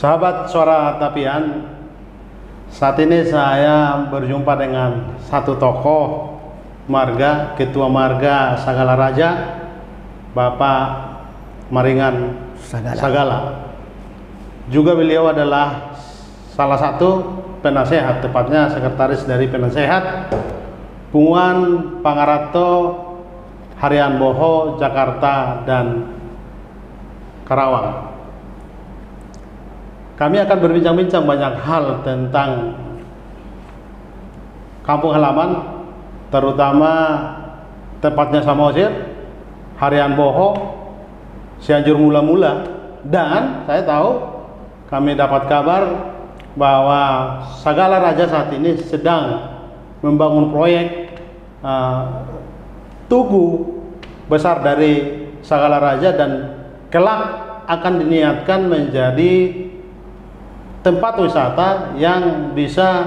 Sahabat Suara Tapian, saat ini saya berjumpa dengan satu tokoh marga, Ketua Marga Sagala Raja, Bapak Maringan Sagala. Juga beliau adalah salah satu penasehat, tepatnya sekretaris dari penasehat Punguan Pangarato, Harian Boho, Jakarta dan Karawang. Kami akan berbincang-bincang banyak hal tentang kampung halaman, terutama tepatnya Samosir, Harian Boho, Cianjur mula-mula, dan saya tahu kami dapat kabar bahwa Sagala Raja saat ini sedang membangun proyek tugu besar dari Sagala Raja dan kelak akan diniatkan menjadi tempat wisata yang bisa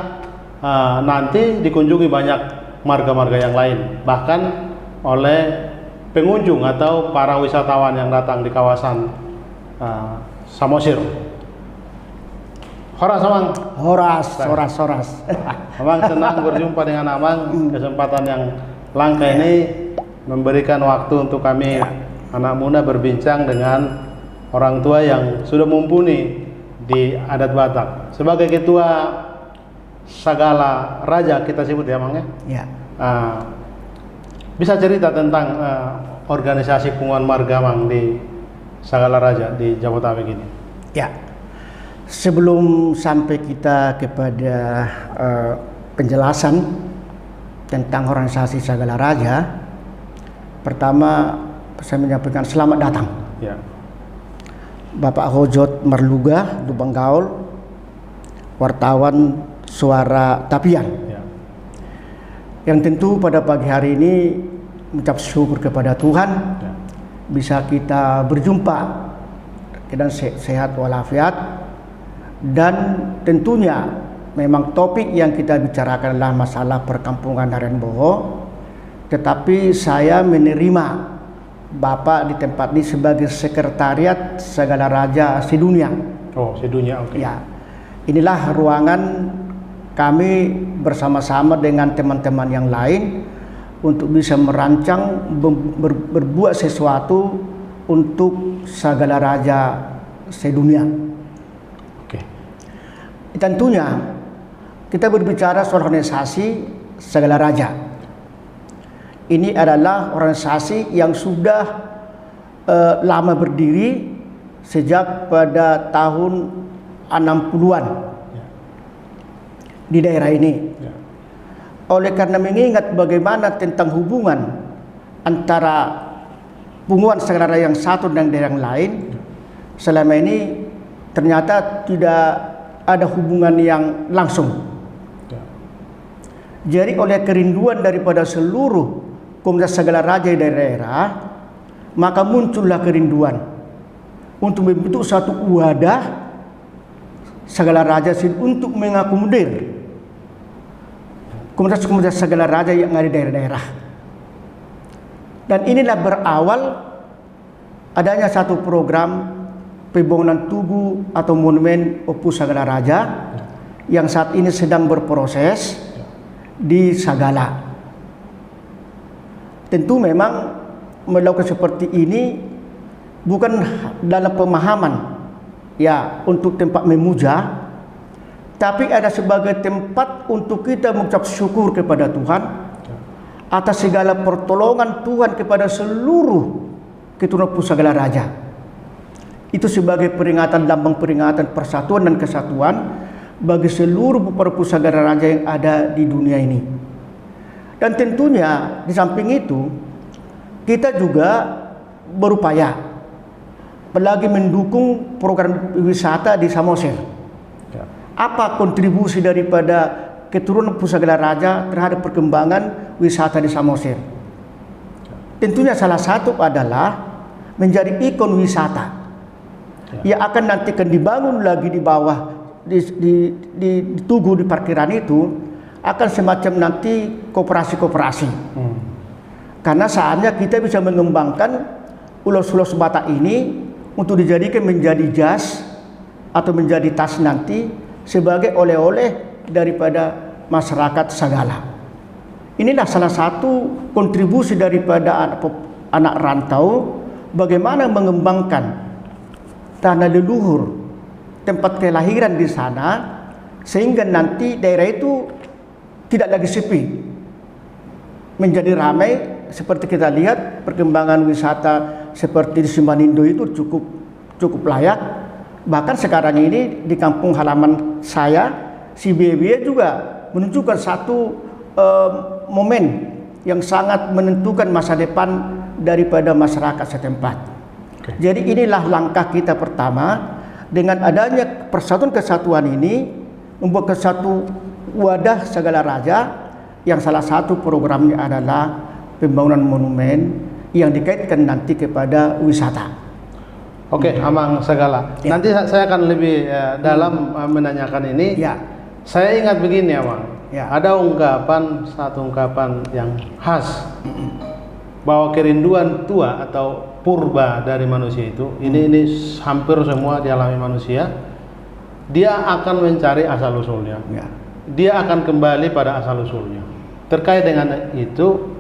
nanti dikunjungi banyak marga-marga yang lain, bahkan oleh pengunjung atau para wisatawan yang datang di kawasan Samosir. Horas, Amang. Horas. Amang senang berjumpa dengan Amang. Kesempatan yang langka ini memberikan waktu untuk kami anak muda berbincang dengan orang tua yang sudah mumpuni di adat Batak. Sebagai Ketua Sagala Raja kita sebut ya, Mang ya. Ya. Bisa cerita tentang organisasi Punguan Marga Mang di Sagala Raja di Jabodetabek ini. Ya. Sebelum sampai kita kepada penjelasan tentang organisasi Sagala Raja, pertama saya menyampaikan selamat datang. Ya. Bapak Hojot Marluga Lubang Gaul, wartawan Suara Tapian. Ya. Yang tentu pada pagi hari ini mengucap syukur kepada Tuhan, Ya. bisa kita berjumpa dan sehat walafiat, dan tentunya memang topik yang kita bicarakan adalah masalah perkampungan Harian Boho, tetapi saya menerima Bapak di tempat ini sebagai sekretariat Sagala Raja sedunia. Oh, sedunia, oke. Ya, inilah ruangan kami bersama-sama dengan teman-teman yang lain untuk bisa merancang berbuat sesuatu untuk Sagala Raja sedunia. Oke. Tentunya kita berbicara soal organisasi Sagala Raja. Ini adalah organisasi yang sudah lama berdiri sejak pada tahun 60-an di daerah ini. Ya. Oleh karena mengingat bagaimana tentang hubungan antara Punguan Sagala Raja yang satu dan daerah yang lain, selama ini ternyata tidak ada hubungan yang langsung. Ya. Jadi oleh kerinduan daripada seluruh komunitas Sagala Raja di daerah, maka muncullah kerinduan untuk membentuk satu wadah Sagala Raja untuk mengakomodir komunitas-komunitas Sagala Raja yang ada di daerah-daerah. Dan inilah berawal adanya satu program pembangunan tugu atau monumen Opus Sagala Raja yang saat ini sedang berproses di Sagala. Tentu memang melakukan seperti ini bukan dalam pemahaman ya untuk tempat memuja, tapi ada sebagai tempat untuk kita mengucap syukur kepada Tuhan atas segala pertolongan Tuhan kepada seluruh keturunan Sagala Raja. Itu sebagai peringatan, lambang peringatan persatuan dan kesatuan bagi seluruh Sagala Raja yang ada di dunia ini. Dan tentunya di samping itu kita juga berupaya apalagi mendukung program wisata di Samosir. Ya. Apa kontribusi daripada keturunan Sagala Raja terhadap perkembangan wisata di Samosir? Tentunya salah satu adalah menjadi ikon wisata yang akan nanti akan dibangun lagi di bawah di tugu di parkiran itu, akan semacam nanti koperasi-koperasi. Karena saatnya kita bisa mengembangkan ulos-ulos Batak ini untuk dijadikan menjadi jas atau menjadi tas nanti sebagai oleh-oleh daripada masyarakat Sagala. Inilah salah satu kontribusi daripada anak rantau, bagaimana mengembangkan tanah leluhur, tempat kelahiran di sana, sehingga nanti daerah itu tidak lagi sepi, menjadi ramai. Seperti kita lihat perkembangan wisata seperti di Simanindo itu cukup layak. Bahkan sekarang ini di kampung halaman saya, Sibebie juga menunjukkan satu momen yang sangat menentukan masa depan daripada masyarakat setempat. Jadi inilah langkah kita pertama, dengan adanya persatuan kesatuan ini membuat satu wadah Sagala Raja yang salah satu programnya adalah pembangunan monumen yang dikaitkan nanti kepada wisata. Oke, Amang Sagala. Ya. Nanti saya akan lebih dalam menanyakan ini. Ya. Saya ingat begini, Amang. Ya. Ada satu ungkapan yang khas bahwa kerinduan tua atau purba dari manusia itu, ini hampir semua dialami manusia. Dia akan mencari asal usulnya. Ya. Dia akan kembali pada asal usulnya. Terkait dengan itu,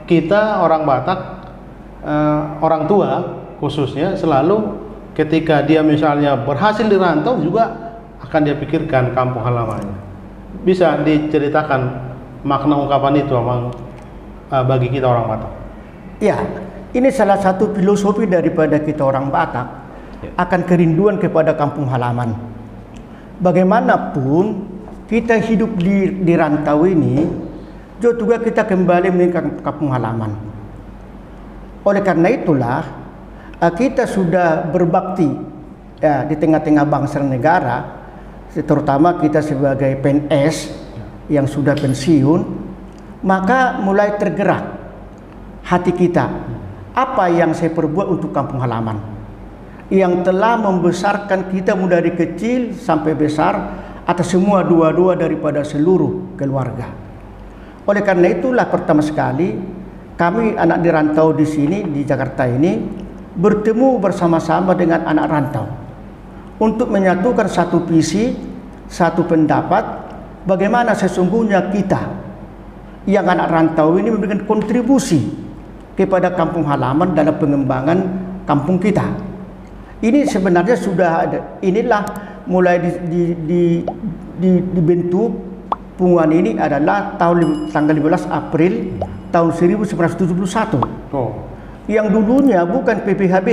kita orang Batak, orang tua khususnya, selalu ketika dia misalnya berhasil di rantau juga akan dia pikirkan kampung halamannya. Bisa diceritakan makna ungkapan itu, Amang, bagi kita orang Batak? Ya, ini salah satu filosofi daripada kita orang Batak, akan kerinduan kepada kampung halaman. Bagaimanapun kita hidup di rantau ini, juga kita kembali mengingat kampung halaman. Oleh karena itulah kita sudah berbakti di tengah-tengah bangsa dan negara, terutama kita sebagai PNS yang sudah pensiun, maka mulai tergerak hati kita. Apa yang saya perbuat untuk kampung halaman yang telah membesarkan kita mulai dari kecil sampai besar atas semua dua-dua daripada seluruh keluarga. Oleh karena itulah pertama sekali kami anak di rantau di sini di Jakarta ini bertemu bersama-sama dengan anak rantau untuk menyatukan satu visi, satu pendapat bagaimana sesungguhnya kita yang anak rantau ini memberikan kontribusi kepada kampung halaman dalam pengembangan kampung kita. Ini sebenarnya sudah ada, inilah mulai dibentuk Punguan ini adalah tanggal 15 April tahun 1971. Oh. Yang dulunya bukan PPHB,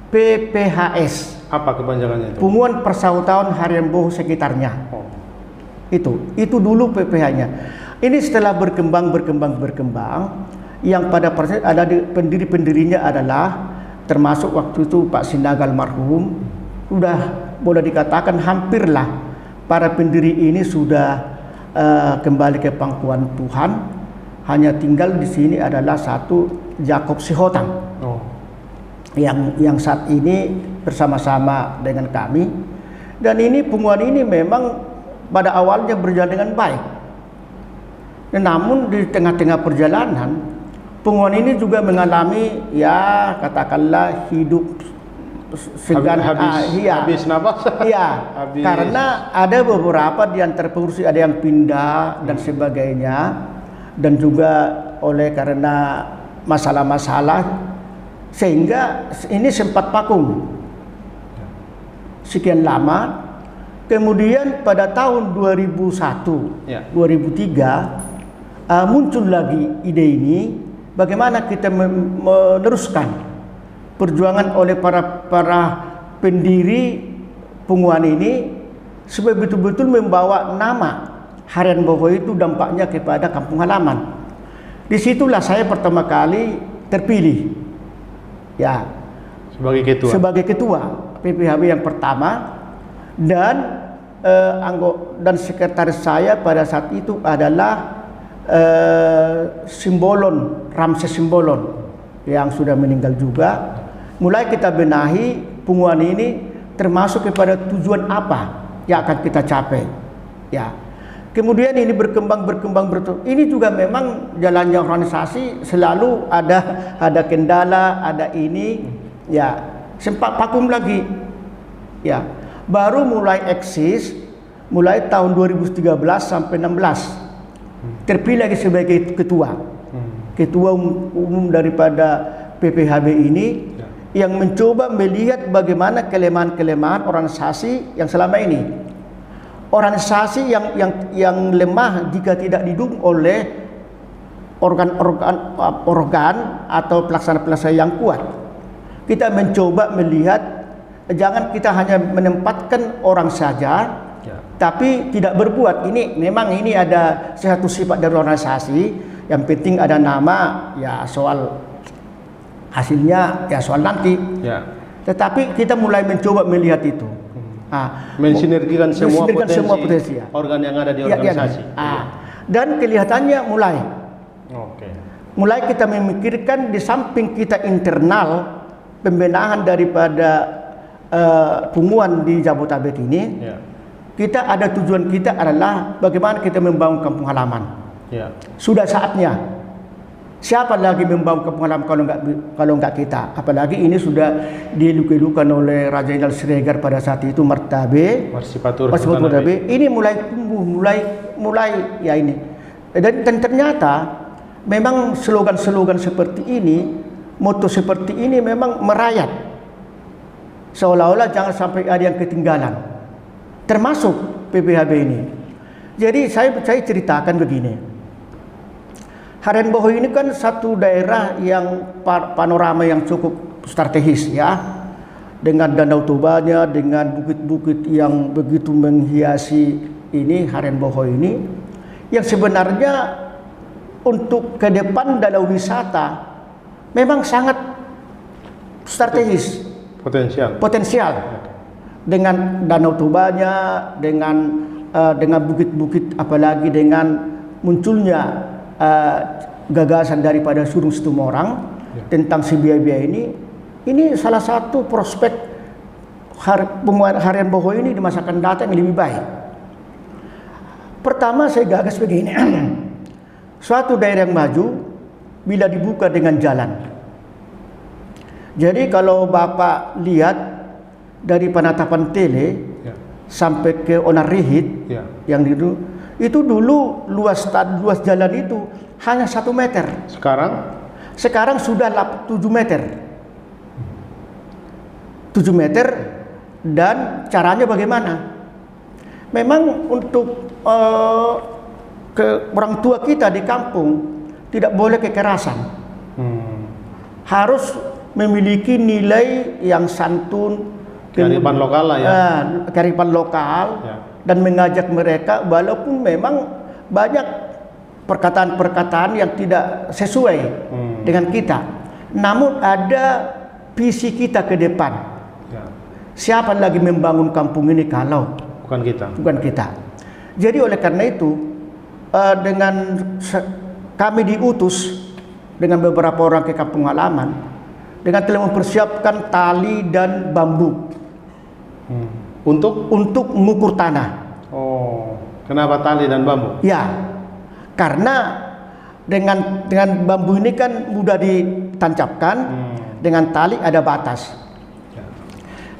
PPHS. Apa kepanjangannya itu? Punguan Persautaan Harian Boho sekitarnya. Oh. Itu dulu PPH-nya. Ini setelah berkembang, yang pada persen ada pendiri-pendirinya adalah termasuk waktu itu Pak Sinaga almarhum. Sudah boleh dikatakan hampirlah para pendiri ini sudah kembali ke pangkuan Tuhan. Hanya tinggal di sini adalah satu Jakob Sihotang. Oh. Yang saat ini bersama-sama dengan kami. Dan ini Punguan ini memang pada awalnya berjalan dengan baik. Namun di tengah-tengah perjalanan Punguan ini juga mengalami ya katakanlah hidup segan habis nafas. Iya. Karena ada beberapa di antara pengurus ada yang pindah dan sebagainya, dan juga oleh karena masalah-masalah sehingga ini sempat vakum sekian lama. Kemudian pada tahun 2001, 2003 muncul lagi ide ini. Bagaimana kita meneruskan perjuangan oleh para pendiri Punguan ini supaya betul-betul membawa nama Harian Boho itu dampaknya kepada kampung halaman. Disitulah saya pertama kali terpilih ya sebagai ketua PPHB yang pertama, dan anggota dan sekretaris saya pada saat itu adalah Ramses Simbolon yang sudah meninggal juga. Mulai kita benahi Punguan ini termasuk kepada tujuan apa yang akan kita capai. Ya. Kemudian ini berkembang. Ini juga memang jalannya organisasi selalu ada kendala, ada ini. Ya, sempat vakum lagi Ya, baru mulai eksis mulai tahun 2013 sampai 16. Terpilih lagi sebagai ketua umum daripada PPHB ini, yang mencoba melihat bagaimana kelemahan-kelemahan organisasi yang selama ini. Organisasi yang lemah jika tidak didukung oleh organ atau pelaksana-pelaksana yang kuat. Kita mencoba melihat, jangan kita hanya menempatkan orang saja, tapi tidak berbuat. Ini memang ini ada satu sifat dari organisasi. Yang penting ada nama, ya soal hasilnya ya soal nanti. Tetapi kita mulai mencoba melihat itu. Mensinergikan semua potensi ya. Organ yang ada di organisasi. Dan kelihatannya mulai kita memikirkan di samping kita internal pembenahan daripada punguan di Jabotabek ini. Kita ada tujuan kita adalah bagaimana kita membangun kampung halaman. Sudah saatnya. Siapa lagi membangun kampung halaman kalau enggak kita? Apalagi ini sudah dilukai-lukan oleh Raja Jenderal Siregar pada saat itu, Marsipatur Martabe. Ini mulai tumbuh, mulai ya ini. Dan ternyata memang slogan-slogan seperti ini, moto seperti ini memang merayap. Seolah-olah jangan sampai ada yang ketinggalan, termasuk PPHB ini. Jadi saya ceritakan begini. Harian Bohoi ini kan satu daerah yang panorama yang cukup strategis ya, dengan Danau Tobanya, dengan bukit-bukit yang begitu menghiasi ini Harian Bohoi ini, yang sebenarnya untuk ke depan dalam wisata memang sangat strategis, potensial. Dengan Danau Tobanya, dengan bukit-bukit, apalagi dengan munculnya gagasan daripada Surung Situmorang tentang si biaya ini salah satu prospek Harian Bohoi ini di masa akan datang yang lebih baik. Pertama saya gagas begini. Suatu daerah yang maju bila dibuka dengan jalan. Jadi kalau Bapak lihat dari penatapan Tele sampai ke Onarihit yang itu dulu luas jalan itu hanya 1 meter. Sekarang sudah 7 meter. 7 meter, dan caranya bagaimana? Memang untuk ke orang tua kita di kampung tidak boleh kekerasan. Harus memiliki nilai yang santun, kearifan lokal lah ya. Kearifan lokal. Dan mengajak mereka, walaupun memang banyak perkataan-perkataan yang tidak sesuai dengan kita, namun ada visi kita ke depan. Siapa lagi membangun kampung ini kalau bukan kita. Jadi oleh karena itu, dengan kami diutus dengan beberapa orang ke kampung halaman dengan telah mempersiapkan tali dan bambu. Untuk mengukur tanah. Kenapa tali dan bambu? Ya, karena dengan bambu ini kan mudah ditancapkan, dengan tali ada batas.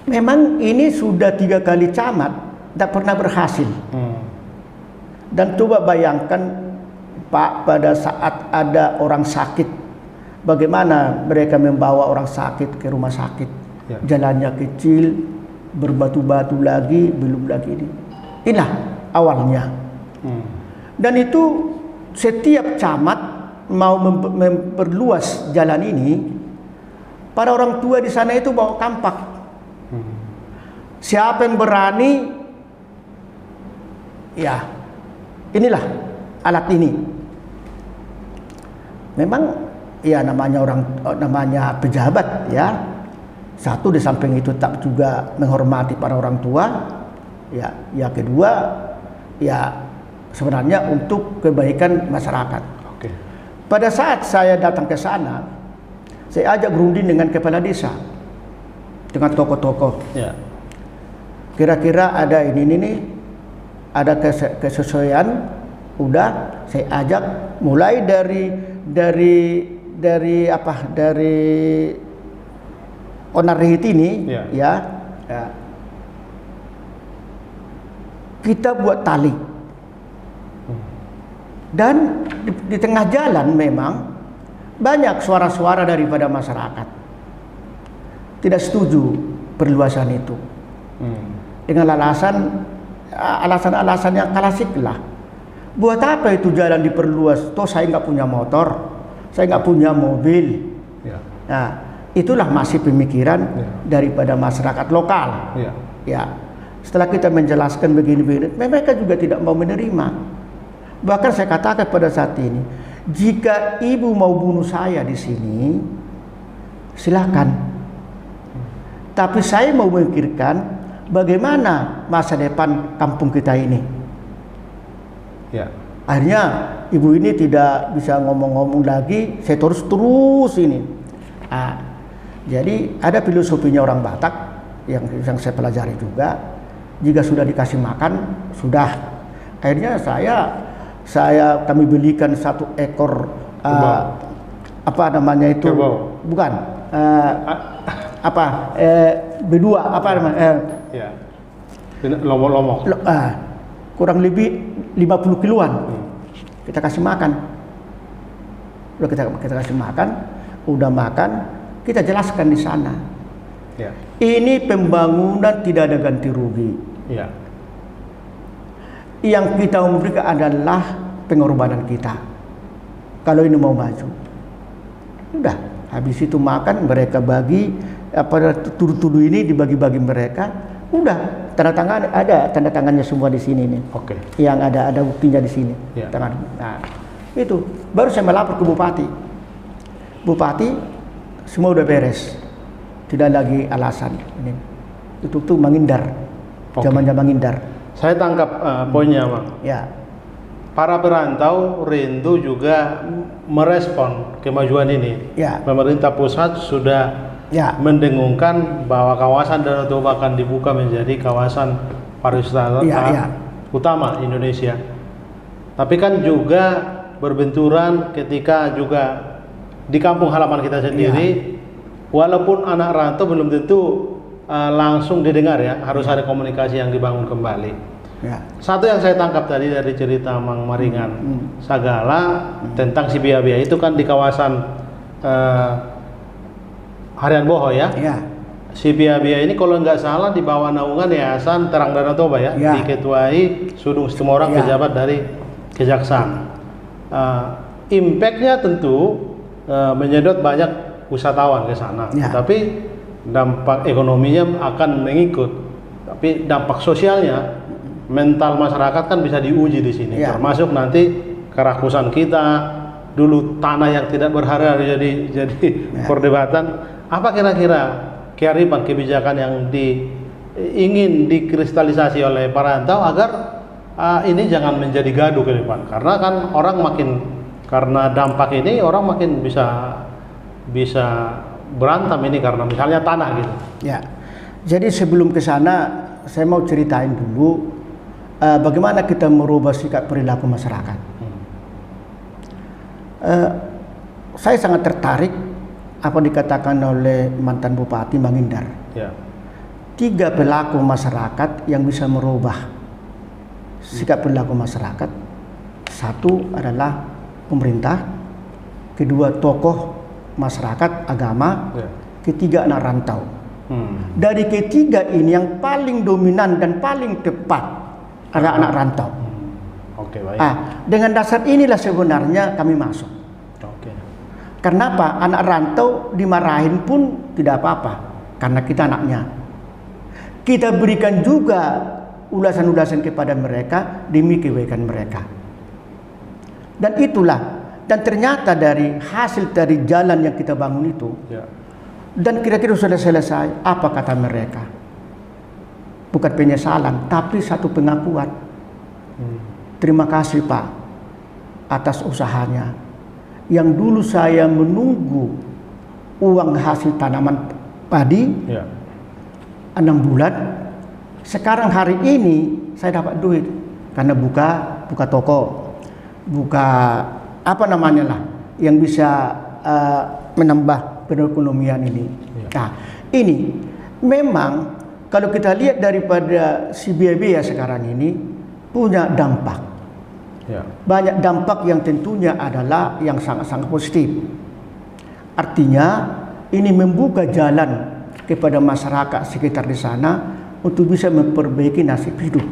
Memang ini sudah 3 kali camat, tidak pernah berhasil. Dan coba bayangkan Pak, pada saat ada orang sakit, bagaimana mereka membawa orang sakit ke rumah sakit? Jalannya kecil, berbatu-batu lagi, belum lagi ini. Inilah awalnya. Dan itu setiap camat mau memperluas jalan ini, para orang tua di sana itu bawa kampak. Siapa yang berani, ya inilah alat ini. Memang ya namanya pejabat ya. Satu, di samping itu tak juga menghormati para orang tua. Ya, yang kedua ya sebenarnya untuk kebaikan masyarakat. Pada saat saya datang ke sana, saya ajak berunding dengan kepala desa, dengan tokoh-tokoh. Kira-kira ada ini ada kesesuaian. Udah saya ajak mulai dari Onarihit ini, kita buat tali. Dan di tengah jalan memang banyak suara-suara daripada masyarakat tidak setuju perluasan itu, dengan alasan-alasan yang klasik lah. Buat apa itu jalan diperluas? Toh saya nggak punya motor, saya nggak punya mobil. Nah, itulah masih pemikiran daripada masyarakat lokal. Ya, setelah kita menjelaskan begini-begini, mereka juga tidak mau menerima. Bahkan saya katakan pada saat ini, jika ibu mau bunuh saya di sini, silakan. Tapi saya mau memikirkan bagaimana masa depan kampung kita ini. Akhirnya ibu ini tidak bisa ngomong-ngomong lagi, saya terus ini. Jadi ada filosofinya orang Batak yang saya pelajari juga. Jika sudah dikasih makan, sudah. Akhirnya kami belikan 1 ekor apa namanya itu? Bukan. B2 apa namanya? Lomok-lomok. Kurang lebih 50 kiloan. Kita kasih makan. Udah kita kasih makan, udah makan, kita jelaskan di sana. Ini pembangunan tidak ada ganti rugi. Yang kita memberikan adalah pengorbanan kita. Kalau ini mau maju, udah habis itu makan, mereka bagi tuduh-tuduh ini dibagi-bagi mereka. Udah tanda tangannya semua di sini nih. Yang ada buktinya di sini. Nah, itu baru saya melapor ke bupati. Bupati semua udah beres, tidak lagi alasan ini. Itu tuh menghindar, zaman-zaman menghindar. Saya tangkap poinnya, Bang. Para perantau rindu juga merespon kemajuan ini. Pemerintah pusat sudah mendengungkan bahwa kawasan Danau Toba akan dibuka menjadi kawasan pariwisata utama Indonesia. Tapi kan juga berbenturan ketika juga di kampung halaman kita sendiri, walaupun anak rantau belum tentu langsung didengar ya, harus ada komunikasi yang dibangun kembali. Satu yang saya tangkap tadi dari cerita Mang Maringan Sagala tentang si Bia-Bia itu kan di kawasan Harian Boho ya. Si Bia-Bia ini kalau nggak salah di bawah naungan Yayasan Terang Danau Toba ya, diketuai Sudung Situmorang, pejabat dari Kejaksaan. Impactnya tentu menyedot banyak wisatawan ke sana, tapi dampak ekonominya akan mengikut. Tapi dampak sosialnya, mental masyarakat kan bisa diuji di sini, termasuk nanti kerakusan kita. Dulu tanah yang tidak berharga jadi perdebatan. Apa kira-kira kearifan kebijakan yang ingin dikristalisasi oleh perantau agar ini jangan menjadi gaduh ke depan? Karena kan orang karena dampak ini orang makin bisa berantem ini karena misalnya tanah gitu. Jadi sebelum ke sana saya mau ceritain dulu bagaimana kita merubah sikap perilaku masyarakat. Saya sangat tertarik apa dikatakan oleh mantan Bupati Mangindar. 3 pelaku masyarakat yang bisa merubah sikap perilaku masyarakat. 1 adalah pemerintah, 2 tokoh masyarakat agama, 3 anak rantau. Dari ketiga ini yang paling dominan dan paling tepat adalah anak rantau. Dengan dasar inilah sebenarnya kami masuk. Kenapa? Anak rantau dimarahin pun tidak apa-apa, karena kita anaknya. Kita berikan juga ulasan-ulasan kepada mereka demi kebaikan mereka. Dan itulah, dan ternyata dari hasil dari jalan yang kita bangun itu, dan kira-kira sudah selesai, apa kata mereka? Bukan penyesalan, tapi satu pengakuan. Terima kasih Pak atas usahanya. Yang dulu saya menunggu uang hasil tanaman padi 6 bulan, sekarang hari ini saya dapat duit karena buka toko, buka apa namanya lah yang bisa menambah perekonomian ini. Nah, ini memang kalau kita lihat daripada si Bia-Bia sekarang ini, punya dampak. Ya. Banyak dampak yang tentunya adalah yang sangat-sangat positif. Artinya ini membuka jalan kepada masyarakat sekitar di sana untuk bisa memperbaiki nasib hidup.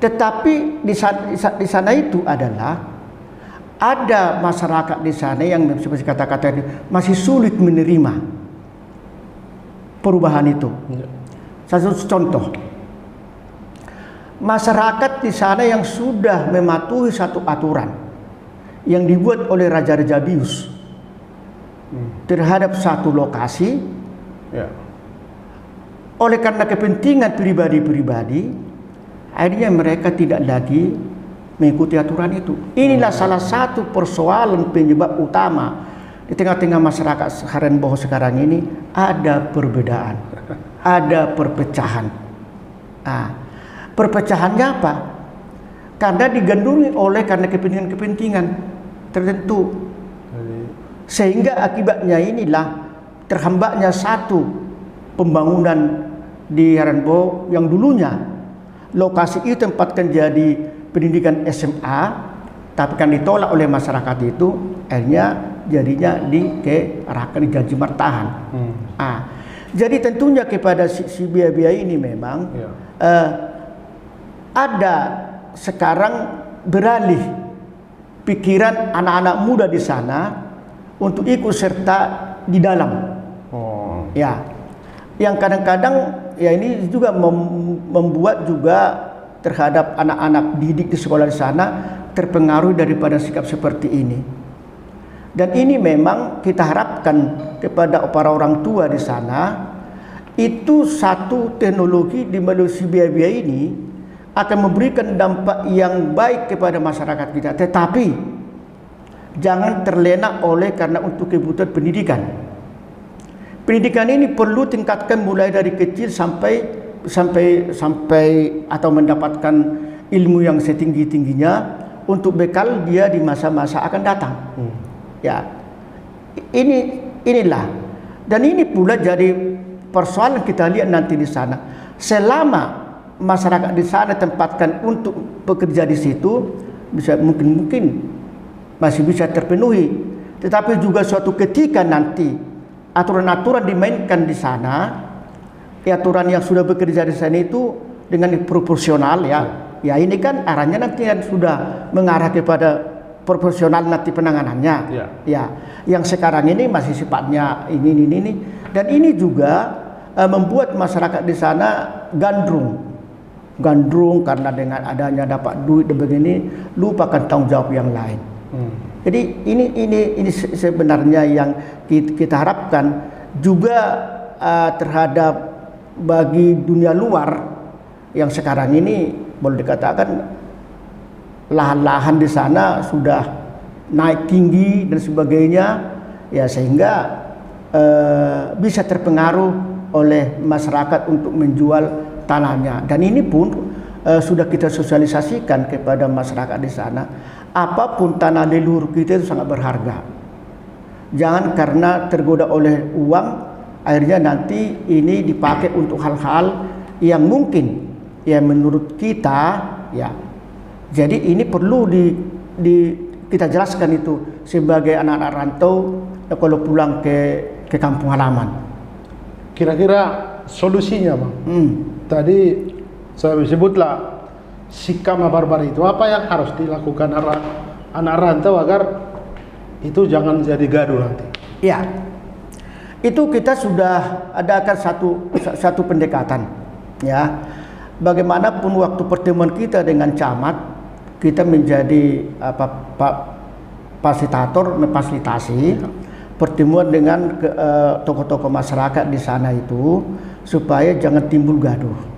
Tetapi di sana itu adalah ada masyarakat di sana yang seperti kata-kata masih sulit menerima perubahan itu. Satu contoh, masyarakat di sana yang sudah mematuhi satu aturan yang dibuat oleh Raja-Raja Bius terhadap satu lokasi, Ya. oleh karena kepentingan pribadi-pribadi, akhirnya mereka tidak lagi mengikuti aturan itu. Inilah salah satu persoalan penyebab utama di tengah-tengah masyarakat Harenboho sekarang ini, ada perbedaan, ada perpecahan. Nah, perpecahannya apa? Karena digandrungi oleh karena kepentingan-kepentingan tertentu. Sehingga akibatnya inilah terhambatnya satu pembangunan di Harenboho yang dulunya lokasi itu tempatkan jadi pendidikan SMA, tapi kan ditolak oleh masyarakat itu, akhirnya jadinya diarahkan di Janji Martahan. Jadi tentunya kepada si biaya ini memang ada sekarang beralih pikiran anak-anak muda di sana untuk ikut serta di dalam. Ya, yang kadang-kadang ya ini juga membuat juga terhadap anak-anak didik di sekolah di sana terpengaruh daripada sikap seperti ini. Dan ini memang kita harapkan kepada para orang tua di sana, itu satu teknologi di melalui biaya ini akan memberikan dampak yang baik kepada masyarakat kita. Tetapi jangan terlena oleh karena untuk kebutuhan pendidikan. Pendidikan ini perlu tingkatkan mulai dari kecil sampai atau mendapatkan ilmu yang setinggi-tingginya untuk bekal dia di masa-masa akan datang. Ya, inilah, dan ini pula jadi persoalan kita lihat nanti di sana. Selama masyarakat di sana tempatkan untuk bekerja di situ, bisa mungkin masih bisa terpenuhi. Tetapi juga suatu ketika nanti aturan-aturan dimainkan di sana, aturan yang sudah bekerja di sana itu dengan proporsional, ya ini kan arahnya nanti yang sudah mengarah kepada proporsional nanti penanganannya. Ya, yang sekarang ini masih sifatnya ini, dan ini juga membuat masyarakat di sana gandrung karena dengan adanya dapat duit dan begini lupakan tanggung jawab yang lain. Jadi ini sebenarnya yang kita harapkan juga terhadap bagi dunia luar yang sekarang ini boleh dikatakan lahan-lahan di sana sudah naik tinggi dan sebagainya, ya sehingga bisa terpengaruh oleh masyarakat untuk menjual tanahnya. Dan ini pun sudah kita sosialisasikan kepada masyarakat di sana. Apapun tanah leluhur kita itu sangat berharga. Jangan karena tergoda oleh uang, akhirnya nanti ini dipakai untuk hal-hal yang mungkin ya menurut kita ya. Jadi ini perlu kita jelaskan itu sebagai anak-anak rantau kalau pulang ke kampung halaman. Kira-kira solusinya, Bang? Tadi saya sebutlah sikap barbar itu, apa yang harus dilakukan anak rantau agar itu jangan jadi gaduh nanti? Ya, itu kita sudah adakan satu pendekatan, ya. Bagaimanapun waktu pertemuan kita dengan camat, kita menjadi fasilitator, memfasilitasi pertemuan dengan tokoh-tokoh masyarakat di sana itu supaya jangan timbul gaduh.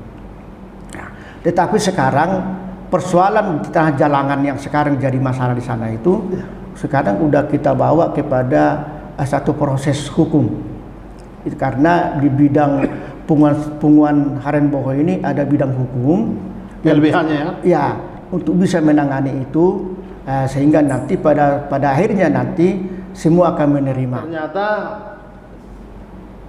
Tetapi sekarang persoalan di tengah jalangan yang sekarang jadi masalah di sana itu sekarang udah kita bawa kepada satu proses hukum. Itu karena di bidang punguan Harenboho ini ada bidang hukum. Kelebihannya ya untuk bisa menangani itu sehingga nanti pada akhirnya nanti semua akan menerima. Ternyata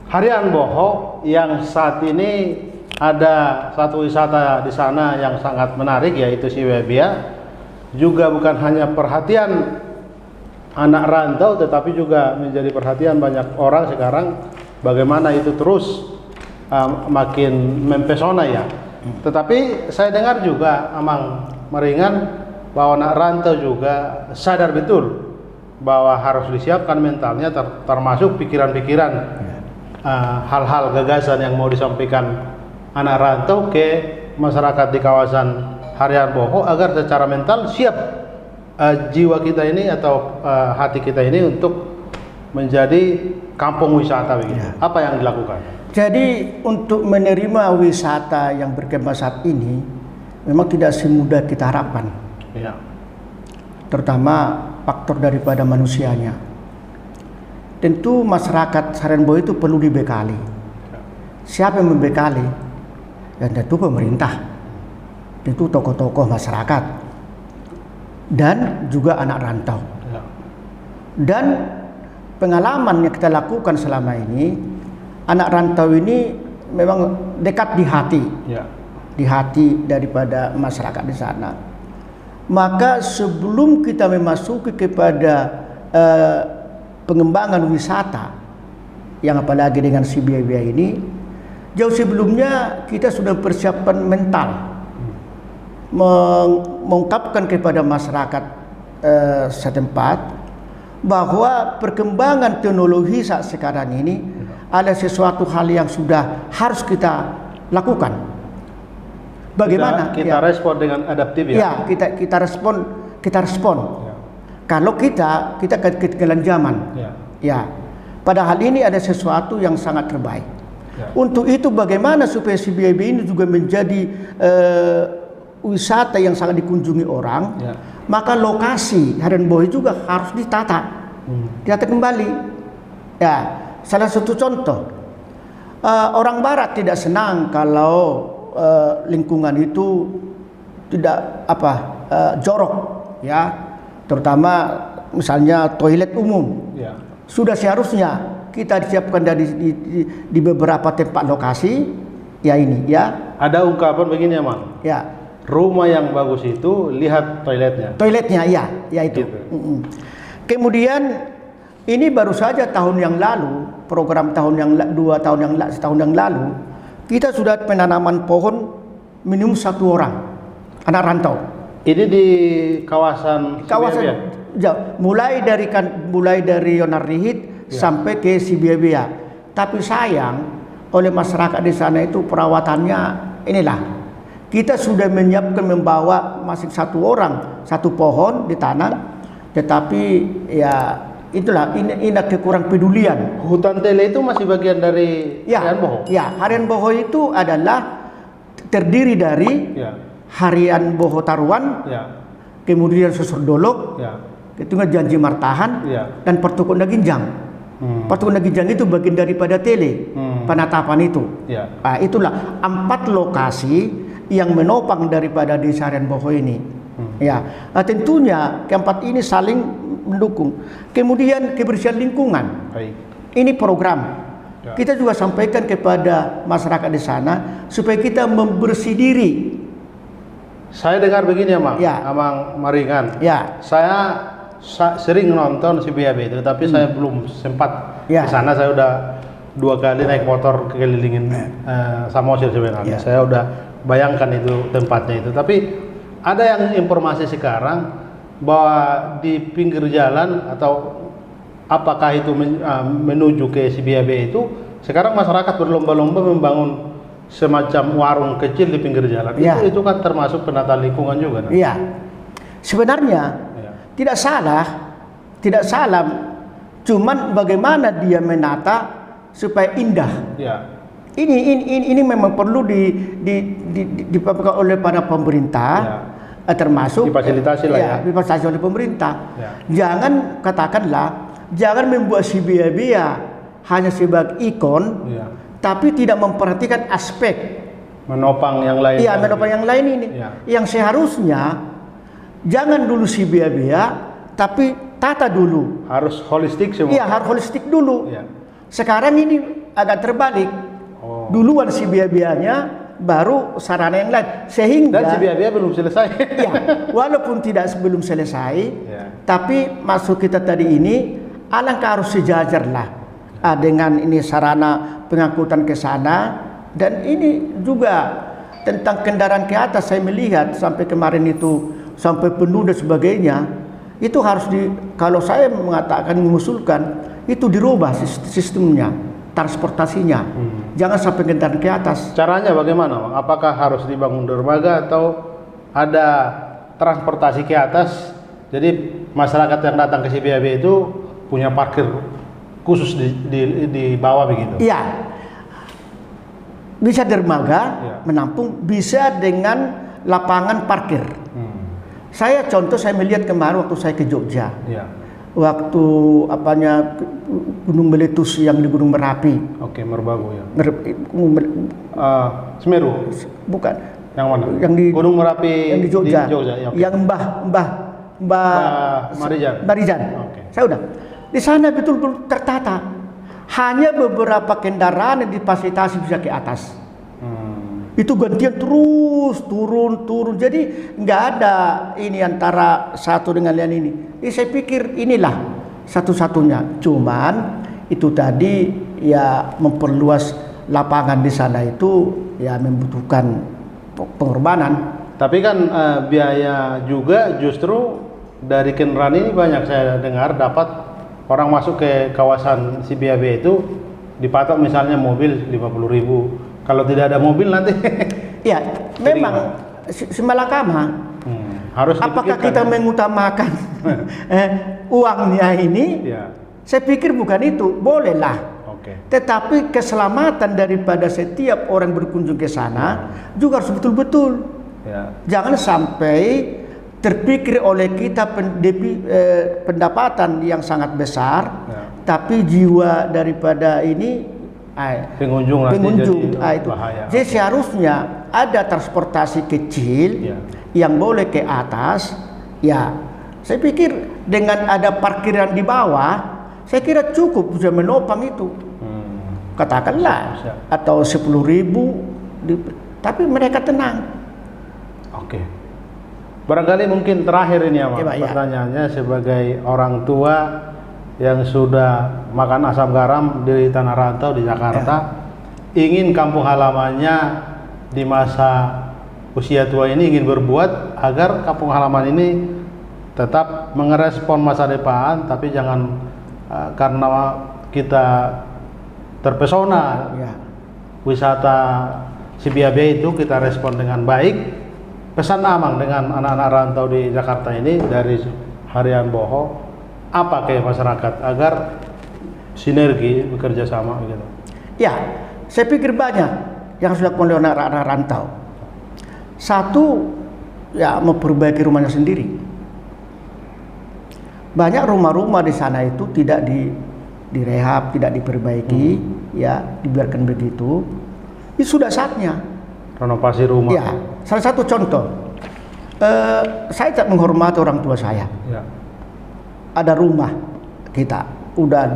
Harenboho yang saat ini ada satu wisata di sana yang sangat menarik, yaitu Siberia. Juga bukan hanya perhatian anak rantau, tetapi juga menjadi perhatian banyak orang sekarang, bagaimana itu terus makin mempesona ya. Tetapi saya dengar juga Amang Maringan bahwa anak rantau juga sadar betul bahwa harus disiapkan mentalnya, termasuk pikiran-pikiran hal-hal gagasan yang mau disampaikan anak rantau ke masyarakat di kawasan Harian Boho, agar secara mental siap jiwa kita ini atau hati kita ini untuk menjadi kampung wisata begitu. Apa yang dilakukan? Jadi untuk menerima wisata yang berkembang saat ini memang tidak semudah kita harapkan. Ya. Terutama faktor daripada manusianya. Tentu masyarakat Harian Boho itu perlu dibekali. Siapa yang membekali? Dan tentu pemerintah. Tentu tokoh-tokoh masyarakat. Dan juga anak rantau. Ya. Dan pengalaman yang kita lakukan selama ini, anak rantau ini memang dekat di hati, di hati daripada masyarakat di sana. Maka sebelum kita memasuki kepada pengembangan wisata, yang apalagi dengan Siberia ini, jauh sebelumnya kita sudah persiapan mental, mengungkapkan kepada masyarakat setempat bahwa perkembangan teknologi saat sekarang ini ada sesuatu hal yang sudah harus kita lakukan. Bagaimana kita respon dengan adaptif ya? Ya, kita respon. Ya. Kalau kita ketinggalan zaman. Ya. Padahal ini ada sesuatu yang sangat terbaik. Ya. Untuk itu bagaimana supaya Siberia ini juga menjadi wisata yang sangat dikunjungi orang, maka lokasi Harian Boho juga harus ditata kembali. Ya. Salah satu contoh, orang Barat tidak senang kalau lingkungan itu tidak jorok, ya, terutama misalnya toilet umum. Ya. Sudah seharusnya kita disiapkan di beberapa tempat lokasi, ya ini, ya. Ada ungkapan begini, Mang. Ya. Rumah yang bagus itu lihat toiletnya. Toiletnya, ya itu. Gitu. Kemudian ini baru saja tahun yang lalu, program setahun yang lalu, kita sudah penanaman pohon minimum 1 orang anak rantau. Ini di kawasan jauh, mulai dari Yonarihit sampai ke Siberia. Tapi sayang oleh masyarakat di sana itu perawatannya inilah. Kita sudah menyiapkan membawa masing 1 orang 1 pohon ditanam, tetapi ya itulah ini kekurang pedulian. Hutan tele itu masih bagian dari Harian Boho? Ya, Harian Boho itu adalah terdiri dari Harian Boho Taruan, kemudian Susur Dolok, kemudian Janji Martahan, dan Pertukun Daginjang. Pertukun Daginjang itu bagian daripada tele, penatapan itu. Nah, itulah 4 lokasi yang menopang daripada desa Harian Boho ini. Ya, nah, tentunya keempat ini saling mendukung. Kemudian kebersihan lingkungan. Ini program. Kita juga sampaikan kepada masyarakat di sana supaya kita membersih diri. Saya dengar begini ya, Mang. Ya. Amang Maringan. Ya. Saya sering nonton Siberia itu, tapi saya belum sempat di sana. Saya udah 2 kali naik motor kelilingin Samosir sebenarnya. Saya udah bayangkan itu tempatnya itu. Tapi ada yang informasi sekarang bahwa di pinggir jalan atau apakah itu menuju ke Siberia itu sekarang masyarakat berlomba-lomba membangun semacam warung kecil di pinggir jalan. Itu kan termasuk penata lingkungan juga. Iya. Sebenarnya tidak salah. Cuman bagaimana dia menata supaya indah. Ini memang perlu dipakai oleh para pemerintah. Termasuk difasilitasi lah difasilitasi oleh pemerintah. Jangan katakanlah, jangan membuat Siberia hanya sebagai ikon, tapi tidak memperhatikan aspek menopang yang lain. Iya, menopang yang lain ini. Yang seharusnya jangan dulu Siberia, tapi tata dulu. Harus holistik semua. Iya, harus holistik dulu. Sekarang ini agak terbalik. Duluan Siberia-nya baru sarana yang lain. Sehingga Dan si biaya belum selesai. ya, walaupun tidak belum selesai, Ya. tapi maksud kita tadi ini alangkah harus sejajar lah dengan ini sarana pengangkutan ke sana. Dan ini juga tentang kendaraan ke atas, saya melihat sampai kemarin itu sampai penuh dan sebagainya, itu harus kalau saya mengatakan mengusulkan itu dirubah sistemnya, transportasinya. Jangan sampai kendaraan ke atas. Caranya bagaimana, Bang? Apakah harus dibangun dermaga atau ada transportasi ke atas? Jadi masyarakat yang datang ke CBAB itu punya parkir khusus di bawah begitu? Iya. Bisa dermaga Ya. menampung, bisa dengan lapangan parkir. Saya contoh, saya melihat kemarin waktu saya ke Jogja. Ya. Waktu Gunung Meletus yang di Gunung Merapi. Oke, Merbabu ya. Mer- Semeru. bukan. Yang mana? Yang di Gunung Merapi yang di Jogja. Ya, oke. Yang Mbah Marijan. Marijan. Oke. Saya udah. Di sana betul-betul tertata. Hanya beberapa kendaraan yang difasilitasi bisa ke atas. Itu gantian terus turun. Jadi nggak ada ini antara satu dengan yang ini. Jadi saya pikir inilah satu-satunya. Cuman itu tadi ya memperluas lapangan di sana itu ya membutuhkan pengorbanan. Tapi kan biaya juga justru dari kendaraan ini banyak saya dengar dapat orang masuk ke kawasan CBAB itu dipatok misalnya mobil 50.000. Kalau tidak ada mobil nanti Ya, memang semalakama. Harus Apakah dipikirkan, kita ya? mengutamakan uangnya ini? Ya. Saya pikir bukan itu, bolehlah. Oke. Tetapi keselamatan daripada setiap orang berkunjung ke sana juga harus betul-betul. Ya. Jangan sampai terpikir oleh kita pendapatan yang sangat besar, Ya. tapi jiwa daripada ini Pengunjung nanti jadi itu. bahaya. Jadi seharusnya ada transportasi kecil Ya. yang boleh ke atas. Ya, saya pikir dengan ada parkiran di bawah, saya kira cukup bisa menopang itu. Katakanlah Siap. atau 10.000, tapi mereka tenang. Oke. Barangkali mungkin terakhir ini ya, Mas, Ya, Pak, ya. pertanyaannya sebagai orang tua yang sudah makan asam garam di tanah rantau di Jakarta, ingin kampung halamannya di masa usia tua ini ingin berbuat agar kampung halaman ini tetap mengerespon masa depan, tapi jangan karena kita terpesona Ya. wisata CBAB itu kita respon dengan baik. Pesan Amang dengan anak-anak rantau di Jakarta ini dari Harian Boho apa ke masyarakat agar sinergi bekerja sama gitu. Ya, saya pikir banyak yang sudah dilakukan oleh anak-anak rantau. Satu, ya memperbaiki rumahnya sendiri. Banyak rumah-rumah di sana itu tidak direhab, tidak diperbaiki, ya dibiarkan begitu. Itu sudah saatnya. Renovasi rumah. Ya, salah satu contoh, saya tak menghormati orang tua saya. Ya. Ada rumah kita, udah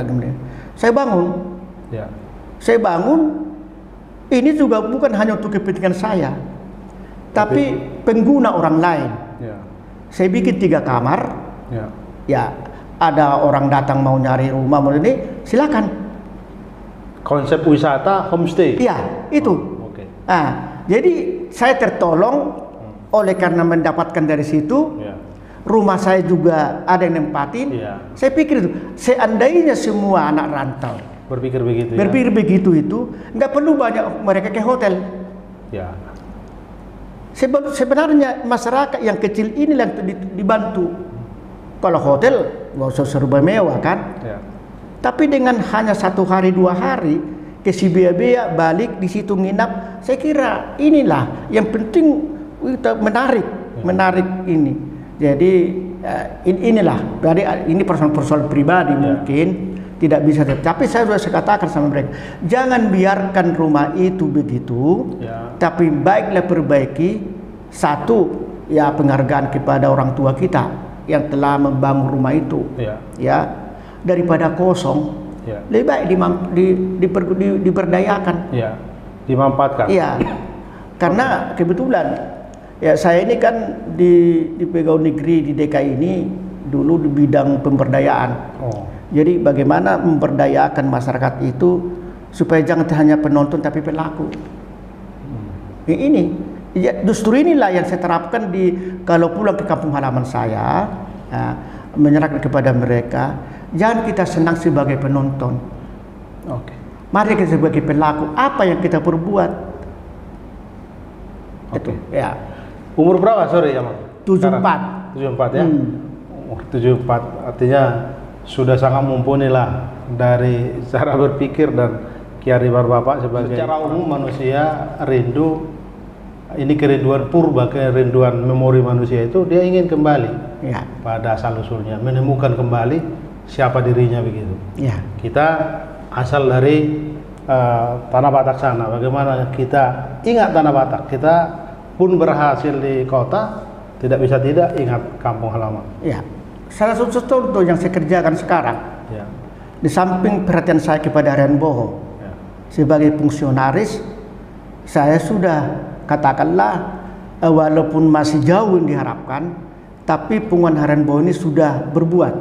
gini. Saya bangun. Ya. Saya bangun, ini juga bukan hanya untuk kepentingan saya, tapi pengguna orang lain. Ya. Saya bikin 3 kamar, Ya. ya ada orang datang mau nyari rumah, mau ini, silakan. Konsep wisata homestay. Iya, itu. Oke. Jadi saya tertolong oleh karena mendapatkan dari situ. Ya. Rumah saya juga ada yang nempatin. Iya. Saya pikir itu, seandainya semua anak rantau Berpikir begitu ya. berpikir begitu itu, nggak perlu banyak mereka ke hotel. Ya. Sebenarnya masyarakat yang kecil inilah yang dibantu. Kalau hotel nggak usah serba mewah kan. Ya. Tapi dengan hanya 1 hari 2 hari ke CBAB balik di situ nginap, saya kira inilah yang penting kita menarik ini. Jadi inilah, ini persoalan pribadi mungkin tidak bisa. Tapi saya sudah katakan sama mereka, jangan biarkan rumah itu begitu. Tapi baiklah perbaiki. Satu, ya penghargaan kepada orang tua kita yang telah membangun rumah itu. Ya, daripada kosong, lebih baik diberdayakan. Dimanfaatkan. Iya. Karena kebetulan ya saya ini kan di pegawai negeri di DKI ini dulu di bidang pemberdayaan. Oh. Jadi bagaimana memberdayakan masyarakat itu supaya jangan hanya penonton tapi pelaku. Ini ya, justru inilah yang saya terapkan di kalau pulang ke kampung halaman saya, menyerahkan kepada mereka, jangan kita senang sebagai penonton. Oke. Mari kita sebagai pelaku, apa yang kita perbuat. Oke. Itu ya. Umur berapa sorry ya, Mas? 74. 74 ya. 74 artinya sudah sangat mumpuni lah dari cara berpikir dan kearifan Bapak sebagai secara umum manusia rindu, ini kerinduan purba, kerinduan memori manusia itu dia ingin kembali Ya. pada asal usulnya, menemukan kembali siapa dirinya begitu. Ya. Kita asal dari Tanah Batak sana, bagaimana kita ingat Tanah Batak, kita pun berhasil di kota, tidak bisa tidak ingat kampung halaman. Ya. Salah satu contoh yang saya kerjakan sekarang, Ya. di samping perhatian saya kepada harian Boho, Ya. sebagai fungsionaris, saya sudah katakanlah walaupun masih jauh yang diharapkan, tapi pengumuman harian Boho ini sudah berbuat.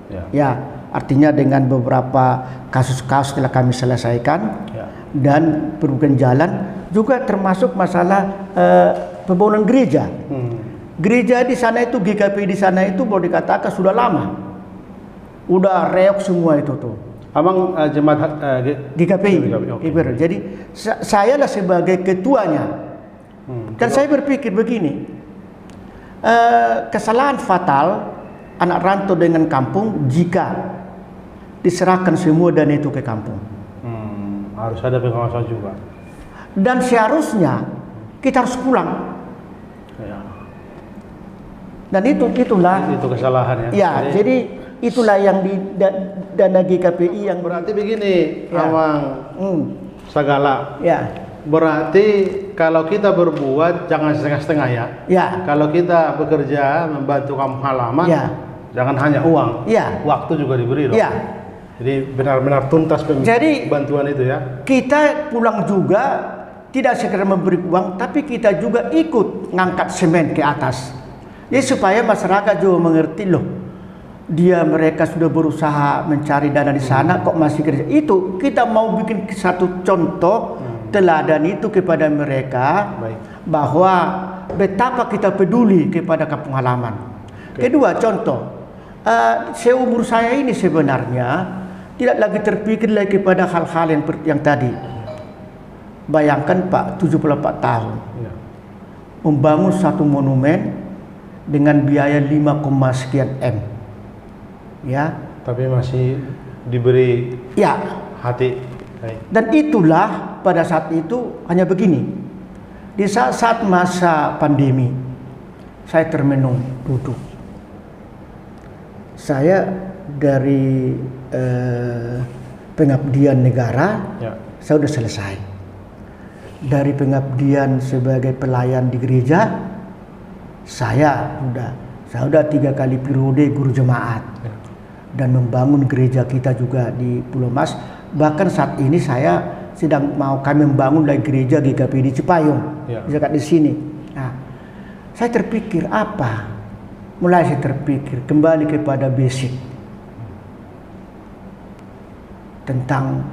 Ya. Ya, artinya dengan beberapa kasus-kasus telah kami selesaikan Ya. dan perbaikan jalan, juga termasuk masalah pembangunan gereja. Gereja di sana itu, GKP di sana itu boleh dikatakan sudah lama, udah reok semua itu tuh. Abang jemaat GKPI. oke. Jadi saya lah sebagai ketuanya. Dan saya berpikir begini, kesalahan fatal anak rantau dengan kampung jika diserahkan semua dana itu ke kampung. Harus ada pengawasan juga. Dan seharusnya kita harus pulang. Ya. Dan itulah. Itu kesalahan ya. Ya, jadi itulah yang di dana GKPI yang Berarti begini, Ya. Abang Sagala. ya, Berarti kalau kita berbuat jangan setengah-setengah ya. ya, Kalau kita bekerja membantu kampung halaman, Ya. jangan hanya uang, Ya. waktu juga diberi dong. ya. Jadi benar-benar tuntas Jadi- bantuan itu ya. Kita pulang juga tidak sekedar memberi uang, tapi kita juga ikut ngangkat semen ke atas. Jadi supaya masyarakat juga mengerti loh, mereka sudah berusaha mencari dana di sana, kok masih kerja. Itu kita mau bikin satu contoh teladan itu kepada mereka. Baik. Bahwa betapa kita peduli kepada kampung halaman. Kedua contoh, seumur saya ini sebenarnya tidak lagi terpikir lagi kepada hal-hal yang tadi. Bayangkan Pak, 74 tahun Ya. membangun satu monumen dengan biaya 5, sekian M. Ya, Tapi masih diberi ya. hati. Baik. Dan itulah pada saat itu hanya begini. Di saat masa pandemi, saya termenung duduk. Saya dari pengabdian negara, Ya. saya sudah selesai. Dari pengabdian sebagai pelayan di gereja, saya sudah 3 kali periode guru jemaat. Ya. Dan membangun gereja kita juga di Pulau Mas. Bahkan saat ini saya sedang kami membangun lagi gereja GKP di Cipayung, Ya. dekat di sini. Nah, saya terpikir apa? Mulai saya terpikir kembali kepada basic tentang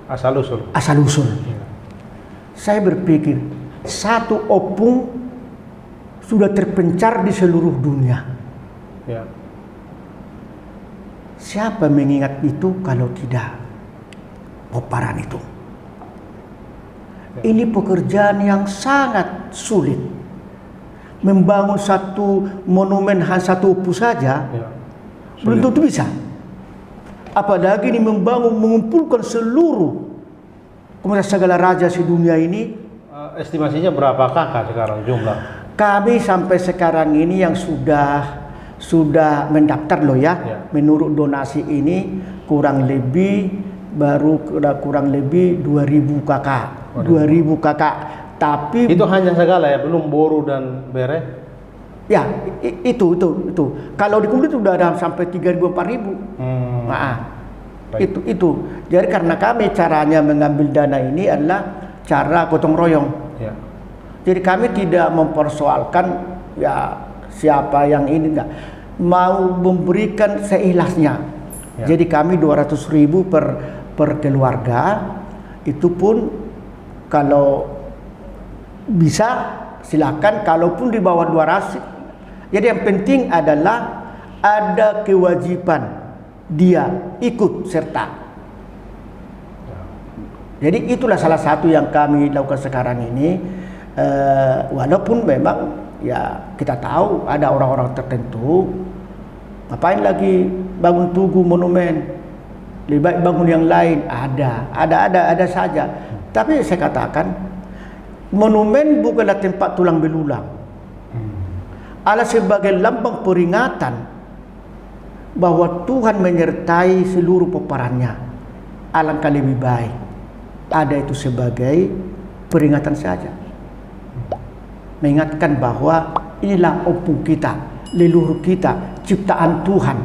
Asal usul. asal-usul. Ya. Saya berpikir satu opung sudah terpencar di seluruh dunia. Ya. Siapa mengingat itu kalau tidak Poparan itu? Ini pekerjaan yang sangat sulit. Membangun satu monumen satu opung saja Ya. belum tentu bisa. Apalagi ini mengumpulkan seluruh komunitas segala raja di dunia ini. Estimasinya berapa kakak sekarang jumlah? Kami sampai sekarang ini yang sudah mendaftar loh ya. Ya. Menurut donasi ini kurang lebih 2000 kakak. 2000 kakak. Tapi Itu hanya segala ya, belum Boru dan Bere? ya itu. Kalau dikumpulkan sudah ada sampai 3000 4000. Nah, Baik. Itu. Jadi karena kami caranya mengambil dana ini adalah cara gotong royong. Ya. Jadi kami tidak mempersoalkan ya siapa yang ini, enggak. Mau memberikan seikhlasnya. Ya. Jadi kami 200.000 per keluarga. Itu pun kalau bisa silakan, kalaupun di bawah 200. Jadi yang penting adalah ada kewajiban dia ikut serta. Jadi itulah salah satu yang kami lakukan sekarang ini. Walaupun memang ya kita tahu ada orang-orang tertentu, ngapain lagi bangun tugu monumen, lebih baik bangun yang lain. Ada saja. Tapi saya katakan monumen bukanlah tempat tulang belulang. Adalah sebagai lambang peringatan bahwa Tuhan menyertai seluruh peperannya. Alangkah lebih baik ada itu sebagai peringatan saja, mengingatkan bahwa inilah opung kita, leluhur kita, ciptaan Tuhan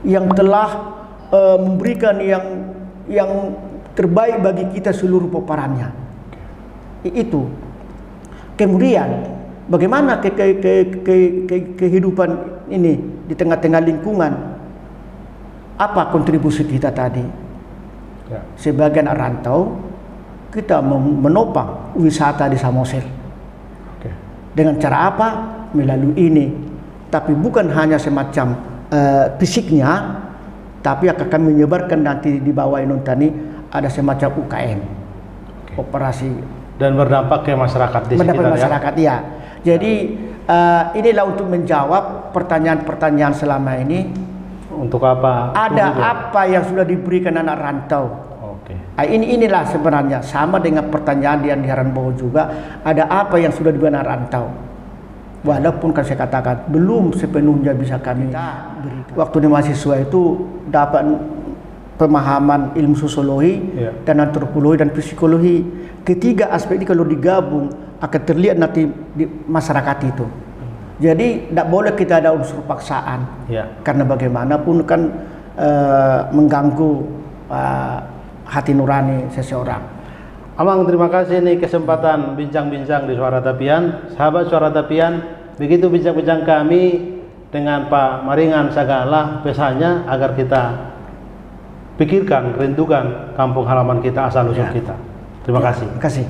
yang telah memberikan yang terbaik bagi kita seluruh peperannya. Itu. Kemudian bagaimana kehidupan ini di tengah-tengah lingkungan? Apa kontribusi kita tadi? Ya. Sebagai anak rantau, kita menopang wisata di Samosir. Okay. Dengan cara apa? Melalui ini. Tapi bukan hanya semacam fisiknya, tapi akan kami menyebarkan nanti di bawah Inuntani ada semacam UKM. Okay. Operasi. Dan berdampak ke masyarakat di sekitar masyarakat ya. Jadi inilah untuk menjawab pertanyaan-pertanyaan selama ini. Untuk apa? Ada apa yang sudah diberikan anak rantau? Oke. Inilah sebenarnya sama dengan pertanyaan yang di Haranboho juga. Ada apa yang sudah diberikan anak rantau? Walaupun kan saya katakan belum sepenuhnya bisa kami berikan. Waktu di mahasiswa itu dapat pemahaman ilmu sosiologi, dan antropologi dan psikologi. Ketiga aspek ini kalau digabung akan terlihat nanti di masyarakat itu. Jadi tidak boleh kita ada unsur paksaan, karena bagaimanapun kan mengganggu hati nurani seseorang. Amang, terima kasih nih kesempatan bincang-bincang di Suara Tapian. Sahabat Suara Tapian, begitu bincang-bincang kami dengan Pak Maringan Sagala, pesannya agar kita pikirkan, rindukan kampung halaman kita, asal usul kita. Terima kasih. Terima kasih.